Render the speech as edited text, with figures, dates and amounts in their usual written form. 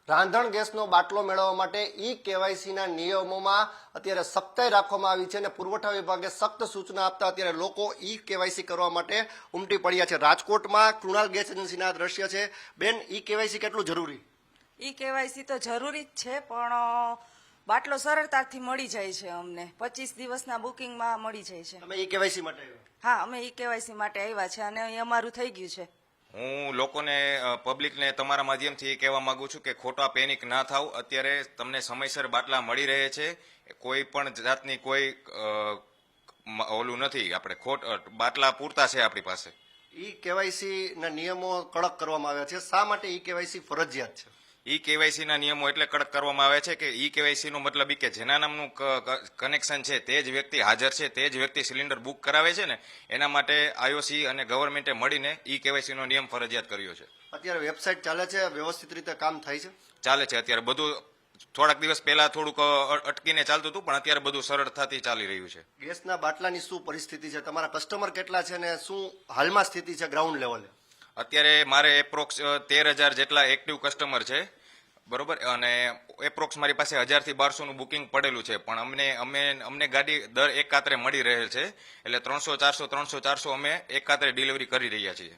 રાંધણ ગેસનો બાટલો મેળવવા માટે કેવાયસીના નિયમોમાં અત્યારે સખ્તાઈ રાખવામાં આવી છે અને પુરવઠા વિભાગે સખ્ત સૂચના આપતા અત્યારે લોકો કેવાયસી કરવા માટે ઉમટી પડ્યા છે। રાજકોટમાં કૃણાલ ગેસ એજન્સીના દ્રશ્ય છે। બેન, કેવાયસી કેટલું જરૂરી? કેવાયસી તો જરૂરી જ છે, પણ બાટલો સરળતાથી મળી જાય છે। અમને 25 દિવસના બુકિંગમાં મળી જાય છે। તમે કેવાયસી માટે આવ્યા? હા, અમે કેવાયસી માટે આવ્યા છે અને એ અમારું થઈ ગયું છે। હું લોકોને પબ્લિકને તમારા માધ્યમથી કહેવા માંગુ છું કે ખોટા પેનિક ના થાવ। અત્યારે તમને સમયસર બાટલા મળી રહે છે, કોઈ પણ જાતની કોઈ ઓલું નથી, આપણે બાટલા પૂરતા છે આપણી પાસે। કેવાયસી ના નિયમો કડક કરવામાં આવ્યા છે। શા માટે કેવાયસી ફરજિયાત છે? કેવાયસી ના નિયમો એટલે કડક કરવામાં આવે છે કે કેવાયસી નો મતલબ કે જેના નામનું કનેક્શન છે તે જ વ્યક્તિ હાજર છે, તે જ વ્યક્તિ સિલિન્ડર બુક કરાવે છે ને, એના માટે આઈઓસી અને ગવર્મેન્ટે મળીને કેવાયસી નો નિયમ ફરજિયાત કર્યો છે। અત્યારે વેબસાઇટ ચાલે છે, વ્યવસ્થિત રીતે કામ થાય છે? ચાલે છે અત્યારે બધું। થોડાક દિવસ પહેલા થોડુંક અટકીને ચાલતું હતું, પણ અત્યારે બધું સરળતાથી ચાલી રહ્યું છે। ગેસના બાટલાની શું પરિસ્થિતિ છે? તમારા કસ્ટમર કેટલા છે અને શું હાલમાં સ્થિતિ છે ગ્રાઉન્ડ લેવલે? અત્યારે મારે એપ્રોક્સ 13,000 જેટલા એક્ટિવ કસ્ટમર છે, બરોબર, અને એપ્રોક્સ મારી પાસે 1000 થી 1200 નું બુકિંગ પડેલું છે, પણ અમને ગાડી દર એકાત્રે મળી રહેલ છે, એટલે 300 400 અમે એકાત્રે ડિલિવરી કરી રહ્યા છીએ।